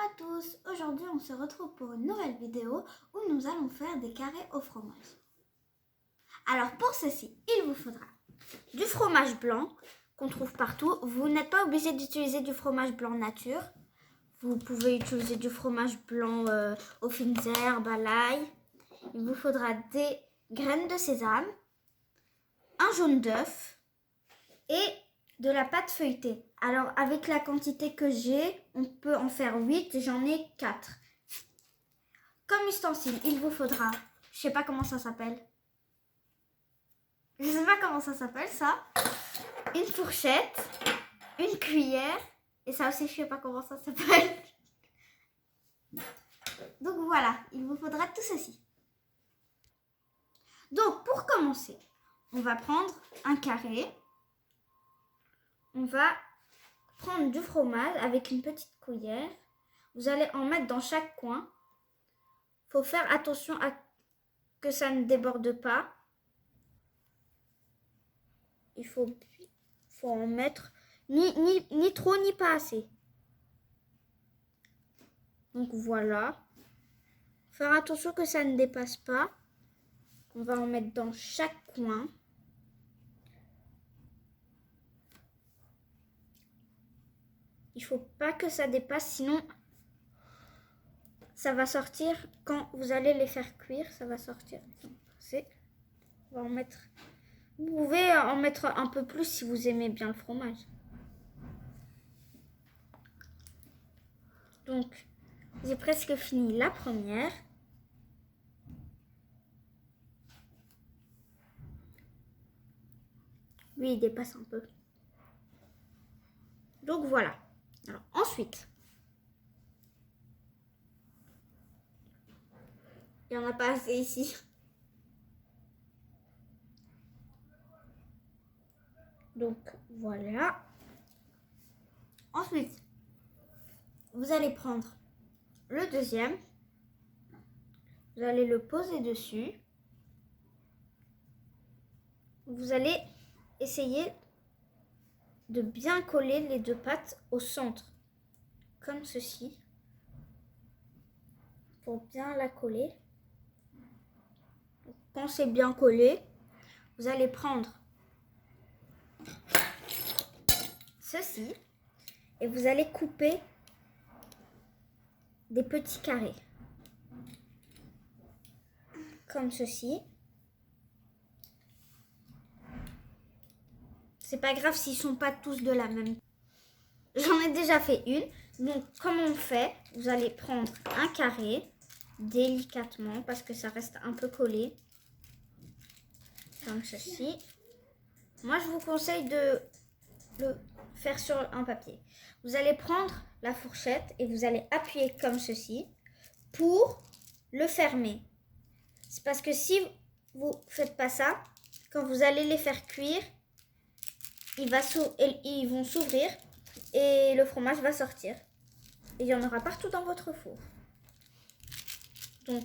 à tous, aujourd'hui on se retrouve pour une nouvelle vidéo où nous allons faire des carrés au fromage. Alors pour ceci, il vous faudra du fromage blanc qu'on trouve partout. Vous n'êtes pas obligé d'utiliser du fromage blanc nature. Vous pouvez utiliser du fromage blanc aux fines herbes, à l'ail. Il vous faudra des graines de sésame, un jaune d'œuf et de la pâte feuilletée. Alors avec la quantité que j'ai, on peut en faire 8, j'en ai 4. Comme ustensile, il vous faudra, je sais pas comment ça s'appelle. Je sais pas comment ça s'appelle ça. Une fourchette, une cuillère et ça aussi je sais pas comment ça s'appelle. Donc voilà, il vous faudra tout ceci. Donc pour commencer, on va prendre un carré. On va prendre du fromage avec une petite cuillère. Vous allez en mettre dans chaque coin. Il faut faire attention à que ça ne déborde pas. Il faut en mettre ni trop ni pas assez. Donc voilà. Faire attention que ça ne dépasse pas. On va en mettre dans chaque coin. Il ne faut pas que ça dépasse, sinon ça va sortir quand vous allez les faire cuire. Ça va sortir. On va en mettre. Vous pouvez en mettre un peu plus si vous aimez bien le fromage. Donc, j'ai presque fini la première. Lui, il dépasse un peu. Donc voilà. Alors ensuite, il n'y en a pas assez ici. Donc voilà. Ensuite, vous allez prendre le deuxième. Vous allez le poser dessus. Vous allez essayer de bien coller les deux pattes au centre, comme ceci, pour bien la coller. Quand c'est bien collé, vous allez prendre ceci et vous allez couper des petits carrés, comme ceci. C'est pas grave s'ils sont pas tous de la même. J'en ai déjà fait une. Donc, comment on fait? Vous allez prendre un carré délicatement parce que ça reste un peu collé. Comme ceci. Moi, je vous conseille de le faire sur un papier. Vous allez prendre la fourchette et vous allez appuyer comme ceci pour le fermer. C'est parce que si vous ne faites pas ça, quand vous allez les faire cuire, ils vont s'ouvrir et le fromage va sortir. Et il y en aura partout dans votre four. Donc,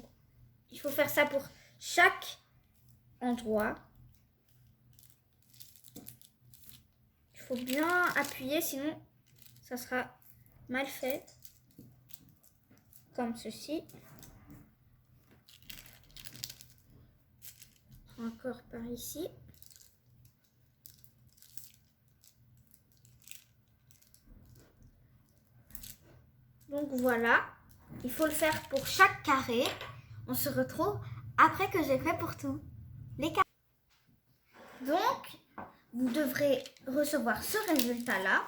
il faut faire ça pour chaque endroit. Il faut bien appuyer, sinon ça sera mal fait. Comme ceci. Encore par ici. Donc voilà, il faut le faire pour chaque carré. On se retrouve après que j'ai fait pour tous les carrés. Donc, vous devrez recevoir ce résultat-là.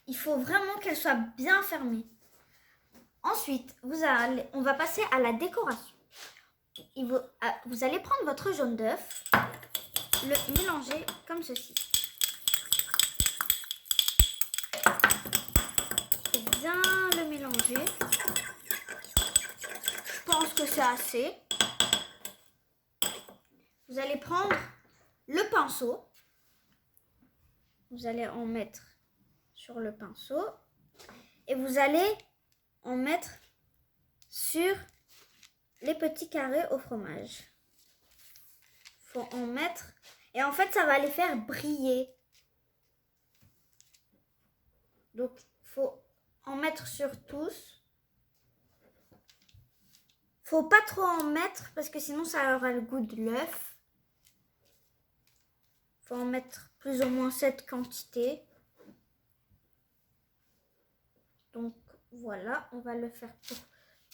Il faut vraiment qu'elle soit bien fermée. Ensuite, on va passer à la décoration. Vous allez prendre votre jaune d'œuf, le mélanger comme ceci. Bien le mélanger. Je pense que c'est assez. Vous allez prendre le pinceau. Vous allez en mettre sur le pinceau. Et vous allez en mettre sur les petits carrés au fromage. Il faut en mettre. Et en fait, ça va les faire briller. Donc, il faut en mettre sur tous. Faut pas trop en mettre parce que sinon ça aura le goût de l'œuf. Faut en mettre plus ou moins cette quantité. Donc voilà, on va le faire pour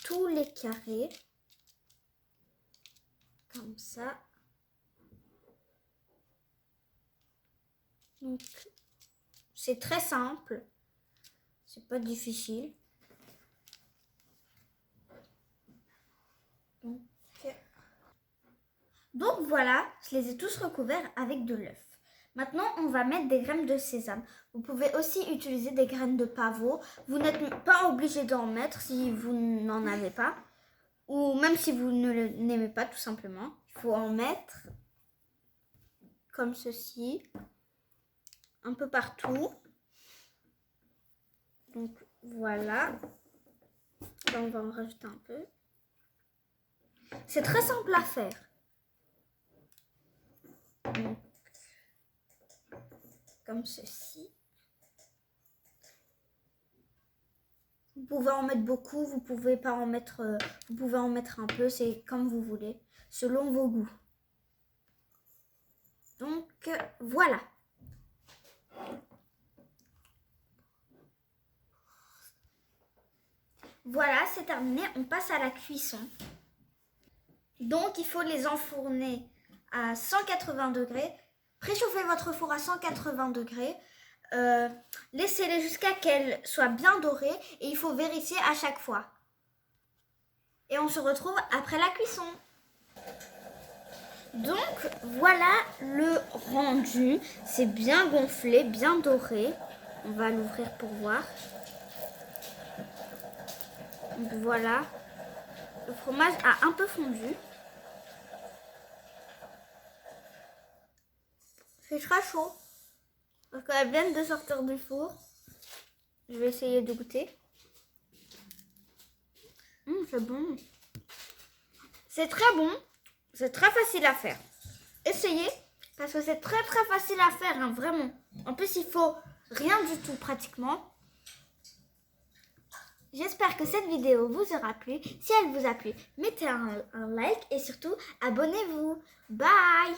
tous les carrés. Comme ça. Donc c'est très simple. C'est pas difficile. Donc voilà, je les ai tous recouverts avec de l'œuf. Maintenant, on va mettre des graines de sésame. Vous pouvez aussi utiliser des graines de pavot. Vous n'êtes pas obligé d'en mettre si vous n'en avez pas. Ou même si vous ne l'aimez pas, tout simplement. Il faut en mettre comme ceci. Un peu partout. Donc voilà. Là, on va en rajouter un peu. C'est très simple à faire. Donc, comme ceci. Vous pouvez en mettre beaucoup, vous pouvez pas en mettre, vous pouvez en mettre un peu, c'est comme vous voulez, selon vos goûts. Donc voilà. Voilà, c'est terminé. On passe à la cuisson. Donc il faut les enfourner à 180 degrés. Préchauffez votre four à 180 degrés. Laissez-les jusqu'à qu'elles soient bien dorées et il faut vérifier à chaque fois. Et on se retrouve après la cuisson. Donc voilà le rendu. C'est bien gonflé, bien doré. On va l'ouvrir pour voir. Donc voilà. Le fromage a un peu fondu. C'est très chaud. Parce qu'elle vient de sortir du four. Je vais essayer de goûter. C'est bon. C'est très bon. C'est très facile à faire. Essayez. Parce que c'est très très facile à faire. Hein, vraiment. En plus, il faut rien du tout pratiquement. J'espère que cette vidéo vous aura plu. Si elle vous a plu, mettez un like et surtout abonnez-vous. Bye!